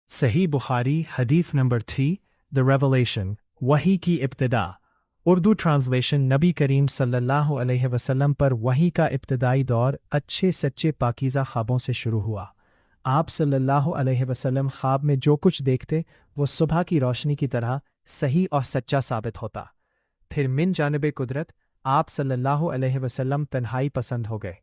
सही बुखारी हदीस number 3 the revelation वही की इब्तिदा। उर्दू ट्रांसलेशन नबी करीम सल्लल्लाहु अलैहि वसल्लम पर वही का इब्तिदाई दौर अच्छे सच्चे पाकीज़ा ख्वाबों से शुरू हुआ। आप सल्लल्लाहु अलैहि वसल्लम ख्वाब में जो कुछ देखते वो सुबह की रोशनी की तरह सही और सच्चा साबित होता। फिर मिन जानिब कुदरत आप सल्लल्लाहु अलैहि वसल्लम तन्हाई पसंद हो गए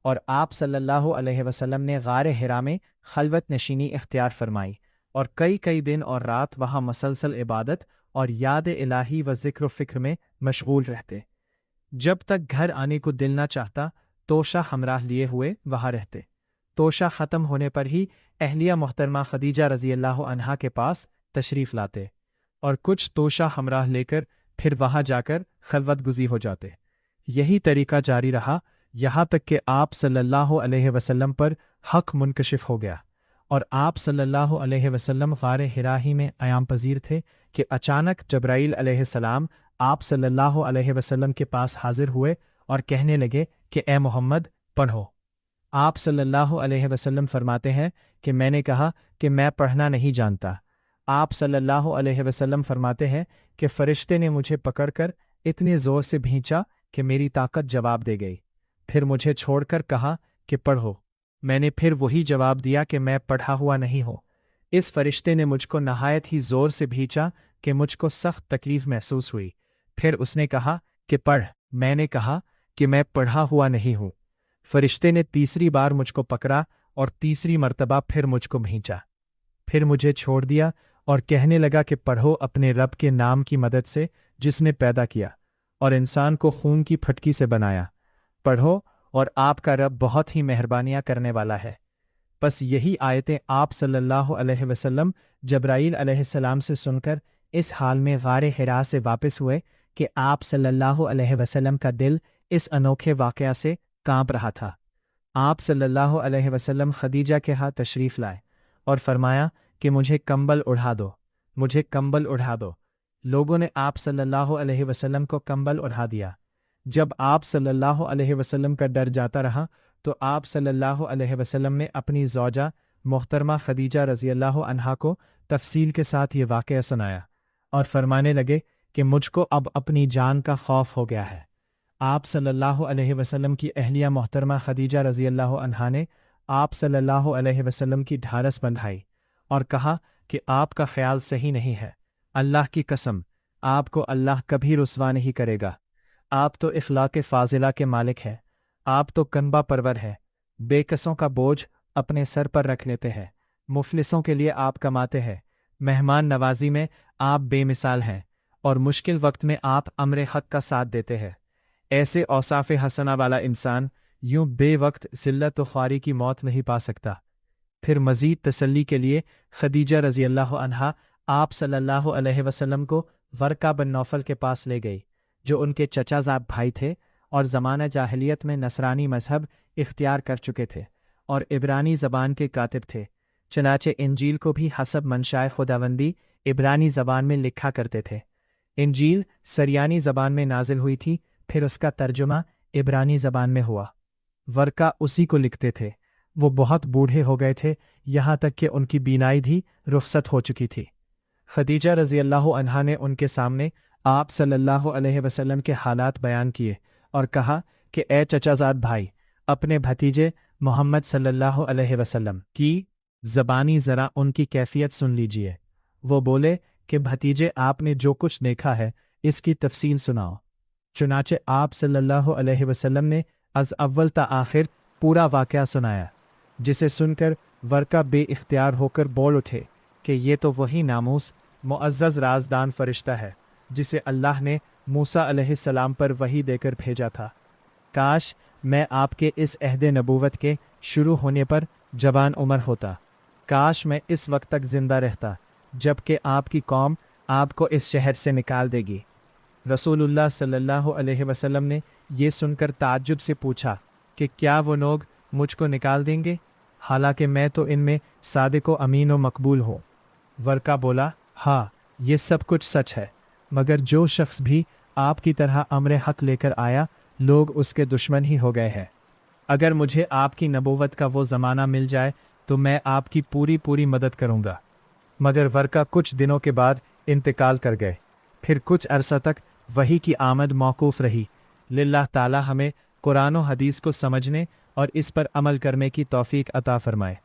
और आप सल्लल्लाहु अलैहि वसल्लम ने गार हिरा में खलवत नशीनी इख्तियार फरमाई और कई कई दिन और रात वहाँ मसलसल इबादत और याद इलाही व ज़िक्र फ़िक्र में मशगूल रहते। जब तक घर आने को दिल न चाहता तोशा हमराह लिए हुए वहाँ रहते। तोशा ख़त्म होने पर ही अहलिया मोहतरमा खदीजा रज़ी अल्लाह अन्हा के पास तशरीफ़ लाते और कुछ तोशा हमराह लेकर फिर वहाँ जाकर खलवत गुज़ी हो जाते। यही तरीका जारी रहा यहाँ तक कि आप सल्लल्लाहु अलैहि वसल्लम पर हक़ मुनकशिफ हो गया और आप सल्लल्लाहु अलैहि वसल्लम गार हिरा ही में क़याम पजीर थे कि अचानक जब्राईल अलैहिस्सलाम आप सल्लल्लाहु अलैहि वसल्लम के पास हाजिर हुए और कहने लगे कि ए मोहम्मद पढ़ो। आप सल्लल्लाहु अलैहि वसल्लम फरमाते हैं कि मैंने कहा कि मैं पढ़ना नहीं जानता। आप सल्लल्लाहु अलैहि वसल्लम फरमाते हैं कि फ़रिश्ते ने मुझे पकड़कर इतने ज़ोर से भींचा कि मेरी ताकत जवाब दे गई। फिर मुझे छोड़कर कहा कि पढ़ो। मैंने फिर वही जवाब दिया कि मैं पढ़ा हुआ नहीं हूँ। इस फरिश्ते ने मुझको नहायत ही ज़ोर से भींचा कि मुझको सख्त तकलीफ़ महसूस हुई। फिर उसने कहा कि पढ़। मैंने कहा कि मैं पढ़ा हुआ नहीं हूँ। फरिश्ते ने तीसरी बार मुझको पकड़ा और तीसरी मर्तबा फिर मुझको भींचा। फिर मुझे छोड़ दिया और कहने लगा कि पढ़ो अपने रब के नाम की मदद से जिसने पैदा किया और इंसान को खून की फटकी से बनाया। पढ़ो और आपका रब बहुत ही मेहरबानियाँ करने वाला है। बस यही आयतें आप सल्लल्लाहु अलैहि वसल्लम जब्राईल अलैहिस्सलाम से सुनकर इस हाल में गार हिरा से वापस हुए कि आप सल्लल्लाहु अलैहि वसल्लम का दिल इस अनोखे वाक़या से कांप रहा था। आप सल्लल्लाहु अलैहि वसल्लम खदीजा के यहाँ तशरीफ़ लाए और फरमाया कि मुझे कंबल उढ़ा दो, मुझे कंबल उढ़ा दो। लोगों ने आप सल्लल्लाहु अलैहि वसल्लम को कंबल उढ़ा दिया। जब आप सल्लल्लाहु अलैहि वसल्लम का डर जाता रहा तो आप सल्लल्लाहु अलैहि वसल्लम ने अपनी ज़ौजा मोहतरमा खदीजा रज़ी अल्लाह अन्हा को तफसील के साथ ये वाक़या सुनाया और फरमाने लगे कि मुझको अब अपनी जान का खौफ हो गया है। आप सल्लल्लाहु अलैहि वसल्लम की अहलिया मोहतरमा खदीजा रज़ी अल्लाह अन्हा ने आप सल्लल्लाहु अलैहि वसल्लम की ढारस बंधाई और कहा कि आपका ख्याल सही नहीं है। अल्लाह की कसम, आपको अल्लाह कभी रुस्वा नहीं करेगा। आप तो इखलाक़ फ़ाज़िला के मालिक हैं। आप तो कनबा परवर है। बेकसों का बोझ अपने सर पर रख लेते हैं। मुफलिसों के लिए आप कमाते हैं। मेहमान नवाजी में आप बेमिसाल हैं और मुश्किल वक्त में आप अम्र हक़ का साथ देते हैं। ऐसे औसाफ़े हसना वाला इंसान यूं बेवक्त ज़िल्लत व ख्वारी की मौत नहीं पा सकता। फिर मज़ीद तसल्ली के लिए खदीजा रज़ी अल्लाह अन्हा आप सल्लल्लाहु अलैहि वसल्लम को वर्का बिन नौफल के पास ले गई, जो उनके चचाज़ाद भाई थे और ज़माना जाहिलियत में नसरानी मज़हब इख्तियार कर चुके थे और इब्रानी ज़बान के कातिब थे। चनाचे इंजील को भी हसब मंशाए खुदावंदी इब्रानी ज़बान में लिखा करते थे। इंजील सरयानी ज़बान में नाजिल हुई थी, फिर उसका तर्जुमा इब्रानी ज़बान में हुआ। वर्का उसी को लिखते थे। वो बहुत बूढ़े हो गए थे, यहाँ तक कि उनकी बीनाई भी रुखसत हो चुकी थी। खदीजा रज़ी अल्लाह अन्हा ने उनके सामने आप सल्लल्लाहु अलैहि वसल्लम के हालात बयान किए और कहा कि ए चचाज़ाद भाई, अपने भतीजे मोहम्मद सल्लल्लाहु अलैहि वसल्लम की ज़बानी ज़रा उनकी कैफियत सुन लीजिए। वो बोले कि भतीजे, आपने जो कुछ देखा है इसकी तफसील सुनाओ। चुनाचे आप सल्लल्लाहु अलैहि वसल्लम ने अज़ अव्वल ता आखिर पूरा वाक़या सुनाया, जिसे सुनकर वर्का बे-इख्तियार होकर बोल उठे कि ये तो वही नामूस मुअज़्ज़ज़ राज़दान फ़रिश्ता है जिसे अल्लाह ने मूसा अलैहिस्सलाम पर वही देकर भेजा था। काश मैं आपके इस अहद नबूवत के शुरू होने पर जवान उम्र होता। काश मैं इस वक्त तक ज़िंदा रहता जबकि आपकी कौम आपको इस शहर से निकाल देगी। रसूलुल्लाह सल्लल्लाहु अलैहि वसल्लम ने ये सुनकर ताज्जुब से पूछा कि क्या वो लोग मुझको निकाल देंगे, हालांकि मैं तो इनमें सादिक व अमीन व मकबूल हूँ। वर्का बोला, हाँ, ये सब कुछ सच है, मगर जो शख्स भी आपकी तरह अम्र हक़ लेकर आया, लोग उसके दुश्मन ही हो गए हैं। अगर मुझे आपकी नबूवत का वो ज़माना मिल जाए तो मैं आपकी पूरी पूरी मदद करूँगा। मगर वर्का कुछ दिनों के बाद इंतकाल कर गए। फिर कुछ अरसा तक वही की आमद मौकूफ़ रही। लिल्लाह ताला हमें कुरान और हदीस को समझने और इस पर अमल करने की तौफीक अता फरमाए।